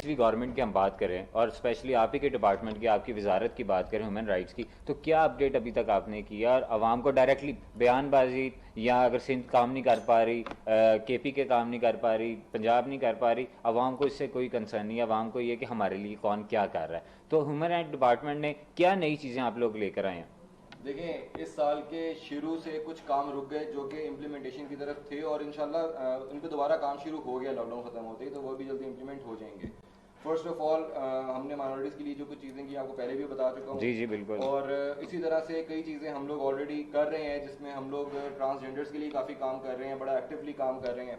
پچھلی گورنمنٹ کی ہم بات کریں اور اسپیشلی آپ ہی کے ڈپارٹمنٹ کی, آپ کی وزارت کی بات کریں ہیومن رائٹس کی, تو کیا اپڈیٹ ابھی تک آپ نے کیا اور عوام کو ڈائریکٹلی بیان بازی, یا اگر سندھ کام نہیں کر پا رہی, کے پی کے کام نہیں کر پا رہی, پنجاب نہیں کر پا رہی, عوام کو اس سے کوئی کنسرن نہیں ہے, عوام کو یہ کہ ہمارے لیے کون کیا کر رہا ہے, تو ہیومن رائٹ ڈپارٹمنٹ نے کیا نئی چیزیں آپ لوگ لے کر آئے ہیں؟ دیکھیں اس سال کے شروع سے کچھ کام رک گئے جو کہ امپلیمنٹیشن کی طرف تھے, اور انشاءاللہ ان پہ دوبارہ کام شروع ہو گیا لاک ڈاؤن ختم ہوتے ہی, تو وہ بھی جلدی امپلیمنٹ ہو جائیں گے. فرسٹ آف آل ہم نے مائنورٹیز کے لیے جو کچھ چیزیں کی آپ کو پہلے بھی بتا چکا ہوں. جی بالکل. اور اسی طرح سے کئی چیزیں ہم لوگ آلریڈی کر رہے ہیں, جس میں ہم لوگ ٹرانسجینڈرز کے لیے کافی کام کر رہے ہیں, بڑا ایکٹیولی کام کر رہے ہیں.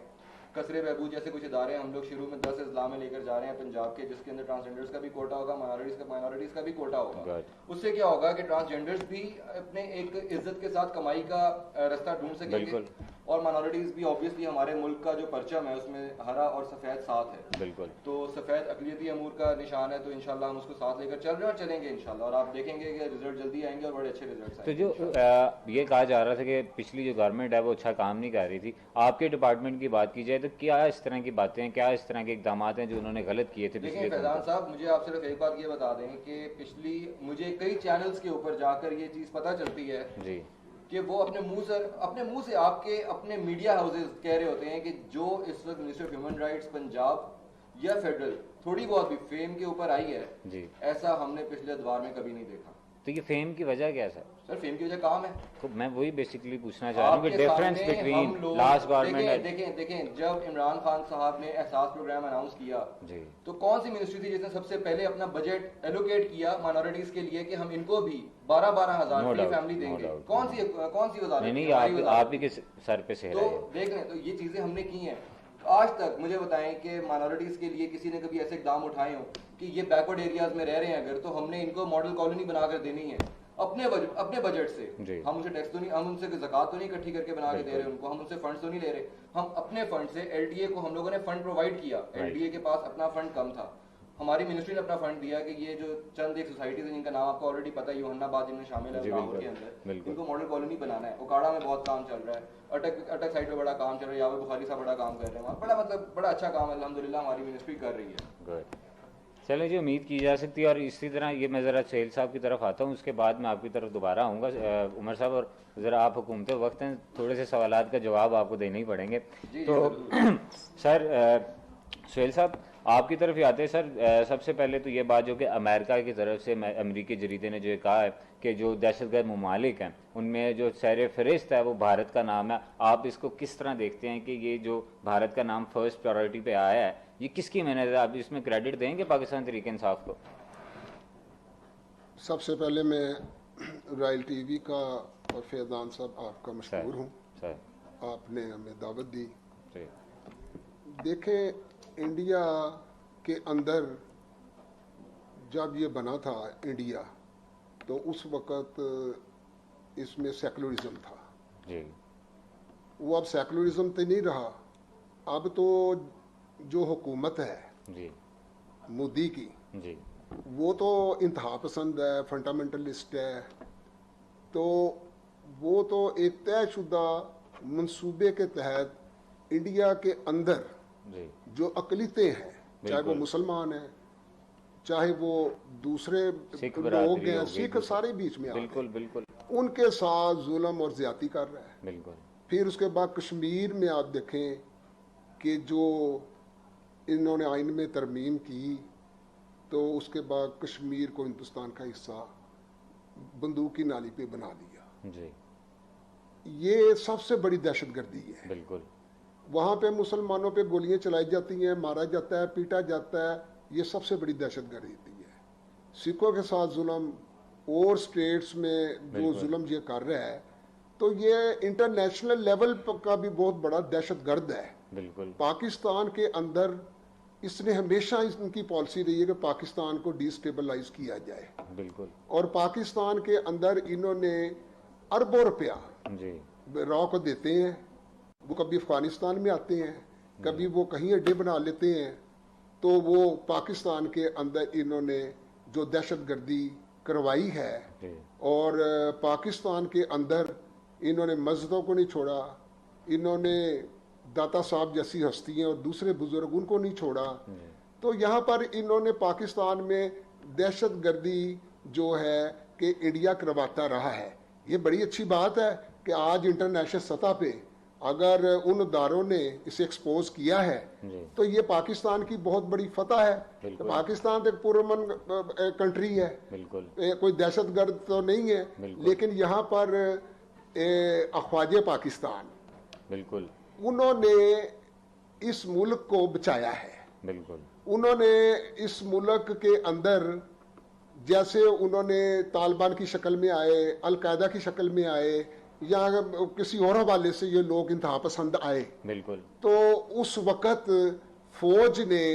کثرے بہبود جیسے کچھ ادارے ہم لوگ شروع میں 10 اضلاع میں لے کر جا رہے ہیں پنجاب کے, جس کے اندر ٹرانسجینڈرز کا بھی کوٹا ہوگا, مائنورٹیز کا بھی کوٹا ہوگا. اس سے کیا ہوگا کہ ٹرانسجینڈرز بھی اپنے ایک عزت کے ساتھ کمائی کا راستہ ڈھونڈ سکیں گے, اور مائنورٹیز بھی آبویسلی ہمارے ملک کا جو پرچم ہے اس میں ہرا اور سفید ساتھ ہے. بالکل. تو سفید اقلیتی امور کا نشان ہے, تو انشاءاللہ ہم اس کو ساتھ لے کر چل رہے ہیں اور چلیں گے انشاءاللہ, اور آپ دیکھیں گے کہ رزلٹ جلدی آئیں گے اور بڑے اچھے رزلٹس آئیں گے. تو جو یہ کہا جا رہا تھا کہ پچھلی جو گورنمنٹ ہے وہ اچھا کام نہیں کر رہی تھی, آپ کے ڈپارٹمنٹ کی بات کی جائے تو کیا اس طرح کی باتیں ہیں, کیا اس طرح کے اقدامات ہیں جو انہوں نے غلط کیے تھے؟ دیکھیں فیضان صاحب, مجھے آپ صرف ایک بات یہ بتا دیں کہ مجھے کئی چینلز کے اوپر جا کر یہ چیز پتہ چلتی ہے جی کہ وہ اپنے منہ سے آپ کے اپنے میڈیا ہاؤسز کہہ رہے ہوتے ہیں کہ جو اس وقت minister of human rights Punjab یا فیڈرل تھوڑی بہت بھی فیم کے اوپر آئی ہے, جی ایسا ہم نے پچھلے ادوار میں کبھی نہیں دیکھا. تو یہ فیم کی وجہ کیا ہے سر؟ فیم کی وجہ کام ہے. تو میں وہی بیسیکلی پوچھنا چاہ رہا ہوں کہ ڈیفرنس بٹوین لاسٹ گورنمنٹ. دیکھیں جب عمران خان صاحب نے احساس پروگرام اناؤنس کیا, جی تو کون سی منسٹری تھی جس نے سب سے پہلے اپنا بجٹ ایلوکیٹ کیا مائنورٹیز کے لیے کہ ہم ان کو بھی 12,000 فری فیملی دیں گے؟ کون سی وزارت؟ نہیں, آپ ہی کے سر پہ سے. تو دیکھ لیں, تو یہ چیزیں ہم نے کی ہیں. آج تک مجھے بتائیں کہ مائنورٹیز کے لیے کسی نے کبھی ایسے اقدام اٹھائے ہوں کہ یہ بیکورڈ ایریاز میں رہ رہے ہیں اگر, تو ہم نے ان کو ماڈل کالونی بنا کر دینی ہے اپنے بجٹ سے. ہم ان سے ٹیکس تو نہیں, ہم ان سے زکات تو نہیں اکٹھی کر کے بنا کے دے رہے ان کو, ہم ان سے فنڈز تو نہیں لے رہے, ہم اپنے فنڈ سے ایل ڈی اے کو ہم لوگوں نے فنڈ پرووائڈ کیا. ایل ڈی اے کے پاس اپنا فنڈ کم تھا, ہماری منسٹری نے اپنا فنڈ دیا کہ یہ جو چند ایک سوسائٹیز ہیں جن کا نام آپ کو آلریڈی پتہ ہے, یوحنا آباد جن میں شامل ہے لاہور کے اندر, ان کو ماڈل کالونی بنانا ہے. اوکاڑا میں بہت کام چل رہا ہے, اٹک سائڈ پہ بڑا کام چل رہا ہے, یاور بخاری صاحب بڑا کام کر رہے ہیں, بڑا بڑا اچھا کام الحمدللہ ہماری منسٹری کر رہی ہے. چلیں جی, امید کی جا سکتی ہے. اور اسی طرح یہ میں ذرا سہیل صاحب کی طرف آتا ہوں, اس کے بعد میں آپ کی طرف دوبارہ آؤں گا عمر صاحب, اور ذرا آپ حکومت وقت ہیں, تھوڑے سے سوالات کا جواب آپ کو دینے ہی پڑیں گے. تو سر سہیل صاحب آپ کی طرف ہی آتے ہیں. سر سب سے پہلے تو یہ بات جو کہ امریکہ کی طرف سے امریکی جریدے نے جو کہا ہے کہ جو دہشت گرد ممالک ہیں ان میں جو سیر فہرست ہے وہ بھارت کا نام ہے, آپ اس کو کس طرح دیکھتے ہیں کہ یہ جو بھارت کا نام فرسٹ پرائورٹی پہ آیا ہے, یہ کس کی محنت ہے؟ آپ اس میں کریڈٹ دیں گے پاکستان تحریک انصاف کو؟ سب سے پہلے میں رائل ٹی وی کا اور فیضان صاحب آپ کا مشکور ہوں, آپ نے ہمیں دعوت دی. دیکھیں انڈیا کے اندر جب یہ بنا تھا انڈیا, تو اس وقت اس میں سیکولرزم تھا. وہ اب سیکولرزم تو نہیں رہا, اب تو جو حکومت ہے مودی کی, وہ تو انتہا پسند ہے, فنڈامنٹلسٹ ہے. تو وہ تو ایک طے شدہ منصوبے کے تحت انڈیا کے اندر جو اقلیتیں ہیں, چاہے وہ مسلمان ہیں, چاہے وہ دوسرے لوگ ہیں, سکھ سارے بیچ میں آتے ہیں, ان کے ساتھ ظلم اور زیادتی کر رہا ہے. پھر اس کے بعد کشمیر میں آپ دیکھیں کہ جو انہوں نے آئین میں ترمیم کی, تو اس کے بعد کشمیر کو ہندوستان کا حصہ بندوق کی نالی پہ بنا دیا. یہ سب سے بڑی دہشت گردی ہے. وہاں پہ مسلمانوں پہ گولیاں چلائی جاتی ہیں, مارا جاتا ہے, پیٹا جاتا ہے, یہ سب سے بڑی دہشت گردی ہے. سکھوں کے ساتھ ظلم اور سٹیٹس میں جو ظلم یہ کر رہا ہے, تو یہ انٹرنیشنل لیول کا بھی بہت بڑا دہشت گرد ہے. پاکستان کے اندر اس نے ہمیشہ ان کی پالیسی رہی ہے کہ پاکستان کو ڈی سٹیبلائز کیا جائے. اور پاکستان کے اندر انہوں نے اربوں روپیہ را کو دیتے ہیں. وہ کبھی افغانستان میں آتے ہیں, کبھی وہ کہیں اڈے بنا لیتے ہیں. تو وہ پاکستان کے اندر انہوں نے جو دہشت گردی کروائی ہے, اور پاکستان کے اندر انہوں نے مسجدوں کو نہیں چھوڑا, انہوں نے داتا صاحب جیسی ہستیاں اور دوسرے بزرگ ان کو نہیں چھوڑا. تو یہاں پر انہوں نے پاکستان میں دہشت گردی جو ہے کہ انڈیا کرواتا رہا ہے. یہ بڑی اچھی بات ہے کہ آج انٹرنیشنل سطح پہ اگر ان اداروں نے اسے ایکسپوز کیا ہے تو یہ پاکستان کی بہت بڑی فتح ہے. پاکستان ایک پرامن کنٹری ہے, کوئی دہشت گرد تو نہیں ہے, لیکن یہاں پر افواج پاکستان بالکل انہوں نے اس ملک کو بچایا ہے. بالکل انہوں نے اس ملک کے اندر جیسے انہوں نے طالبان کی شکل میں آئے, القاعدہ کی شکل میں آئے, یا کسی اور حوالے سے یہ لوگ انتہا پسند آئے, بالکل تو اس وقت فوج نے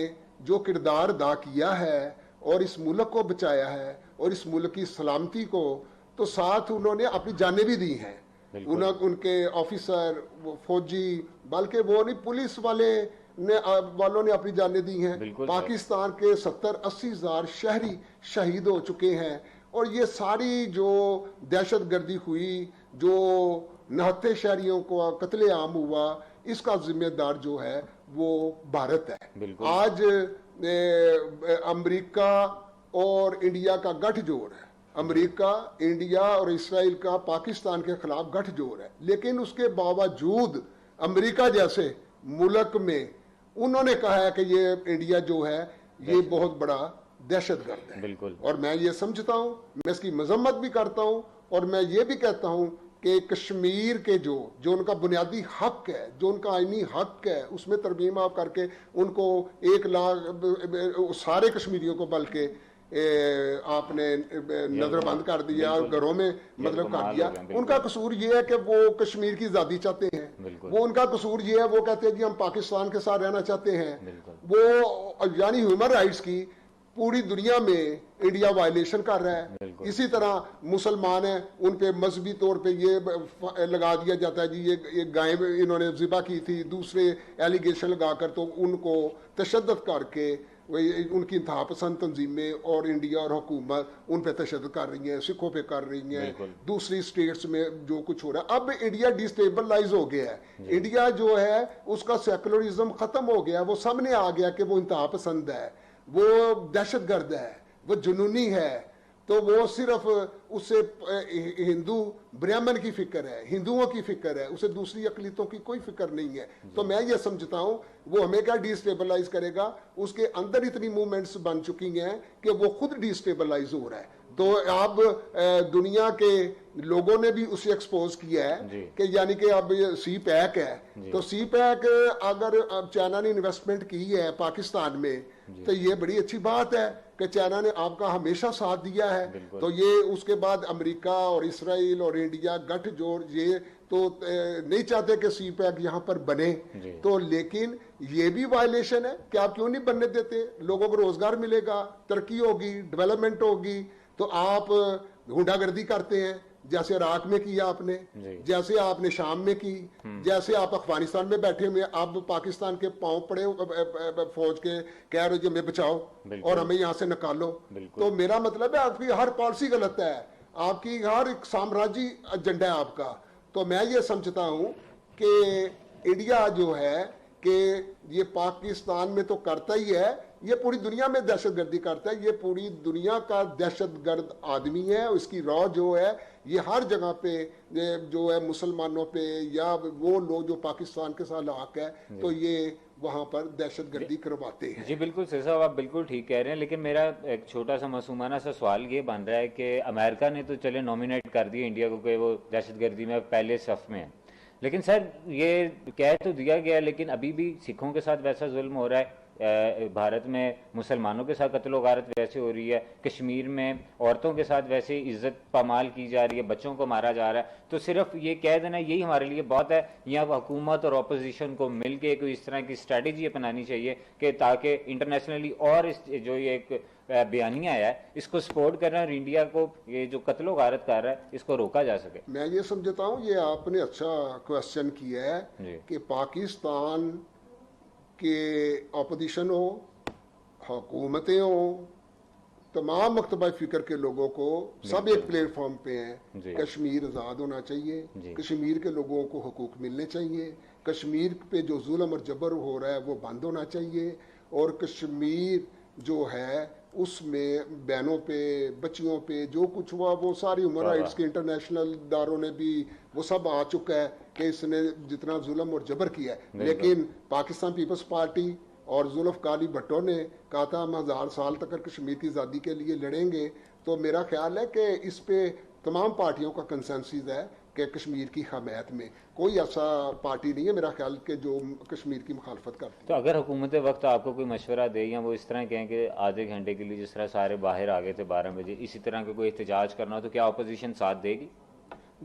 جو کردار ادا کیا ہے اور اس ملک کو بچایا ہے اور اس ملک کی سلامتی کو, تو ساتھ انہوں نے اپنی جانیں بھی دی ہیں. ان کے آفیسر فوجی, بلکہ وہ نہیں پولیس والوں نے اپنی جانیں دی ہیں. پاکستان کے 70-80 ہزار شہری شہید ہو چکے ہیں, اور یہ ساری جو دہشت گردی ہوئی, جو 69 شہریوں کو قتل عام ہوا, اس کا ذمہ دار جو ہے وہ بھارت ہے. آج امریکہ اور انڈیا کا گٹھ جوڑ ہے, امریکہ, انڈیا اور اسرائیل کا پاکستان کے خلاف گٹھ جوڑ ہے, لیکن اس کے باوجود امریکہ جیسے ملک میں انہوں نے کہا ہے کہ یہ انڈیا جو ہے یہ بہت بڑا دہشت گرد ہے. بالکل, اور میں یہ سمجھتا ہوں, میں اس کی مذمت بھی کرتا ہوں, اور میں یہ بھی کہتا ہوں کہ کشمیر کے جو ان کا بنیادی حق ہے, جو ان کا آئینی حق ہے, اس میں ترمیم آپ کر کے ان کو 1 لاکھ سارے کشمیریوں کو بلکہ آپ نے نظر بند کر دیا, گھروں میں مطلب کر دیا. ان کا قصور یہ ہے کہ وہ کشمیر کی آزادی چاہتے ہیں, وہ ان کا قصور یہ ہے, وہ کہتے ہیں جی ہم پاکستان کے ساتھ رہنا چاہتے ہیں. وہ یعنی ہیومن رائٹس کی پوری دنیا میں انڈیا وائلیشن کر رہا ہے. اسی طرح مسلمان ہیں, ان پہ مذہبی طور پہ یہ لگا دیا جاتا ہے جی یہ گائے انہوں نے ذبح کی تھی, دوسرے ایلیگیشن لگا کر تو ان کو تشدد کر کے ان کی انتہا پسند تنظیمیں اور انڈیا اور حکومت ان پہ تشدد کر رہی ہیں, سکھوں پہ کر رہی ہیں, دوسری سٹیٹس میں جو کچھ ہو رہا ہے. اب انڈیا ڈیسٹیبلائز ہو گیا ہے, انڈیا جو ہے اس کا سیکولرزم ختم ہو گیا, وہ سامنے آ گیا کہ وہ انتہا پسند ہے, وہ دہشت گرد ہے, وہ جنونی ہے. تو وہ صرف اسے ہندو برہمن کی فکر ہے, ہندوؤں کی فکر ہے, اسے دوسری اقلیتوں کی کوئی فکر نہیں ہے. تو میں یہ سمجھتا ہوں وہ ہمیں کیا ڈیسٹیبلائز کرے گا, اس کے اندر اتنی موومنٹس بن چکی ہیں کہ وہ خود ڈیسٹیبلائز ہو رہا ہے. تو اب دنیا کے لوگوں نے بھی اسے ایکسپوز کیا ہے کہ یعنی کہ اب یہ سی پیک ہے, تو سی پیک اگر چائنا نے انویسٹمنٹ کی ہے پاکستان میں تو یہ بڑی اچھی بات ہے کہ چائنا نے آپ کا ہمیشہ ساتھ دیا ہے. تو یہ اس کے بعد امریکہ اور اسرائیل اور انڈیا گٹھ جوڑ یہ تو نہیں چاہتے کہ سی پیک یہاں پر بنے, تو لیکن یہ بھی وائلیشن ہے کہ آپ کیوں نہیں بننے دیتے, لوگوں کو روزگار ملے گا, ترقی ہوگی, ڈیولپمنٹ ہوگی. تو آپ گنڈا گردی کرتے ہیں جیسے عراق میں کیا آپ نے, جیسے آپ نے شام میں کی, جیسے آپ افغانستان میں بیٹھے ہوئے اب پاکستان کے پاؤں پڑے فوج کے کہہ رہے جو ہمیں بچاؤ اور ہمیں یہاں سے نکالو. تو میرا مطلب ہے آپ کی ہر پالیسی غلط ہے, آپ کی ہر ایک سامراجی ایجنڈا ہے آپ کا. تو میں یہ سمجھتا ہوں کہ انڈیا جو ہے کہ یہ پاکستان میں تو کرتا ہی ہے, یہ پوری دنیا میں دہشت گردی کرتا ہے, یہ پوری دنیا کا دہشت گرد آدمی ہے. اس کی راہ جو ہے یہ ہر جگہ پہ جو ہے مسلمانوں پہ یا وہ لوگ جو پاکستان کے ساتھ لاحق ہے تو یہ وہاں پر دہشت گردی کرواتے ہیں. جی بالکل سر صاحب, آپ بالکل ٹھیک کہہ رہے ہیں, لیکن میرا ایک چھوٹا سا معصومانہ سا سوال یہ بن رہا ہے کہ امریکہ نے تو چلے نومینیٹ کر دیا انڈیا کو کہ وہ دہشت گردی میں پہلے صف میں ہے, لیکن سر یہ کہہ تو دیا گیا لیکن ابھی بھی سکھوں کے ساتھ ویسا ظلم ہو رہا ہے, بھارت میں مسلمانوں کے ساتھ قتل و غارت ویسے ہو رہی ہے, کشمیر میں عورتوں کے ساتھ ویسے عزت پامال کی جا رہی ہے, بچوں کو مارا جا رہا ہے. تو صرف یہ کہہ دینا یہی ہمارے لیے بہت ہے, یا حکومت اور اپوزیشن کو مل کے کوئی اس طرح کی اسٹریٹجی اپنانی چاہیے کہ تاکہ انٹرنیشنلی اور جو یہ ایک بیانیہ ہے اس کو سپورٹ کرنا اور انڈیا کو یہ جو قتل و غارت کر رہا ہے اس کو روکا جا سکے. میں یہ سمجھتا ہوں یہ آپ نے اچھا کوشچن کیا ہے کہ پاکستان کہ اپوزیشن ہو, حکومتیں ہوں, تمام مکتبہ فکر کے لوگوں کو سب ایک پلیٹ فارم پہ ہیں. کشمیر آزاد ہونا چاہیے, کشمیر کے لوگوں کو حقوق ملنے چاہیے, کشمیر پہ جو ظلم اور جبر ہو رہا ہے وہ بند ہونا چاہیے, اور کشمیر جو ہے اس میں بہنوں پہ بچیوں پہ جو کچھ ہوا وہ ساری ہیومن رائٹس کے انٹرنیشنل اداروں نے بھی وہ سب آ چکا ہے کہ اس نے جتنا ظلم اور جبر کیا ہے. لیکن پاکستان پیپلز پارٹی اور ذوالفقار علی بھٹو نے کہا تھا ہم 1000 سال تک کشمیر کی آزادی کے لیے لڑیں گے. تو میرا خیال ہے کہ اس پہ تمام پارٹیوں کا کنسنسس ہے کہ کشمیر کی حمایت میں کوئی ایسا پارٹی نہیں ہے میرا خیال کہ جو کشمیر کی مخالفت کرتی ہے. تو اگر حکومت وقت آپ کو کوئی مشورہ دے یا وہ اس طرح کہیں کہ آدھے گھنٹے کے لیے جس طرح سارے باہر آ گئے تھے 12 بجے اسی طرح کا کوئی احتجاج کرنا ہو تو کیا اپوزیشن ساتھ دے گی؟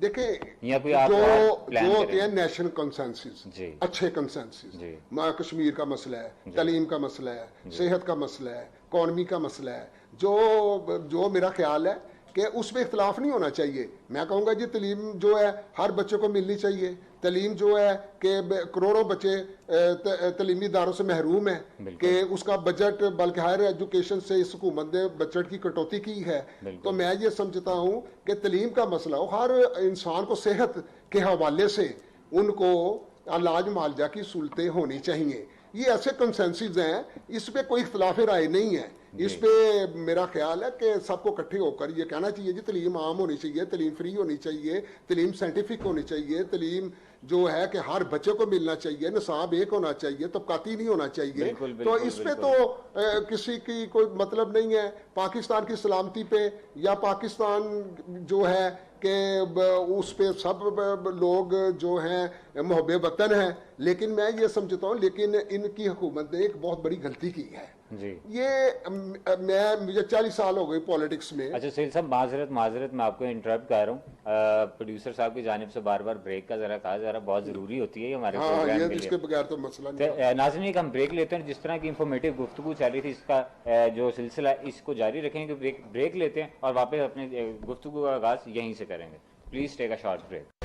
دیکھیں یا کوئی آپ جو پلان ہوتے ہیں کریں؟ نیشنل کنسنسس جی اچھے کنسنسس جی کشمیر کا مسئلہ ہے تعلیم کا مسئلہ ہے صحت کا مسئلہ ہے اکانومی کا مسئلہ ہے جو میرا خیال ہے کہ اس میں اختلاف نہیں ہونا چاہیے. میں کہوں گا جی تعلیم جو ہے ہر بچے کو ملنی چاہیے. تعلیم جو ہے کہ کروڑوں بچے تعلیمی اداروں سے محروم ہیں کہ اس کا بجٹ بلکہ ہائر ایجوکیشن سے اس حکومت نے بجٹ کی کٹوتی کی ہے. تو میں یہ سمجھتا ہوں کہ تعلیم کا مسئلہ ہو ہر انسان کو صحت کے حوالے سے ان کو علاج معالجہ کی سہولتیں ہونی چاہیے. یہ ایسے کنسنسز ہیں اس پہ کوئی اختلاف رائے نہیں ہے. اس پہ میرا خیال ہے کہ سب کو اکٹھے ہو کر یہ کہنا چاہیے جی تعلیم عام ہونی چاہیے تعلیم فری ہونی چاہیے تعلیم سائنٹیفک ہونی چاہیے تعلیم جو ہے کہ ہر بچے کو ملنا چاہیے نصاب ایک ہونا چاہیے طبقاتی نہیں ہونا چاہیے. تو اس پہ تو کسی کی کوئی مطلب نہیں ہے. پاکستان کی سلامتی پہ یا پاکستان جو ہے کہ اس پہ سب لوگ جو ہیں محب وطن ہیں. لیکن میں یہ سمجھتا ہوں لیکن ان کی حکومت نے ایک بہت بڑی غلطی کی ہے. جی یہ مجھے 40 سال ہو گئے پالیٹکس میں. اچھا سہیل صاحب معذرت میں آپ کو انٹرپٹ کر رہا ہوں. پروڈیوسر صاحب کی جانب سے بار بار بریک کا ذرا کہا جا رہا بہت ضروری ہوتی ہے ہمارے پروگرام کے لیے. اس کے بغیر تو مسئلہ نہیں. ناظرین ایک ہم بریک لیتے ہیں. جس طرح کی انفارمیٹیو گفتگو چل رہی تھی اس کا جو سلسلہ اس کو جاری رکھیں گے. بریک لیتے ہیں اور واپس اپنے گفتگو کا آغاز یہیں سے کریں گے. Please take a short break.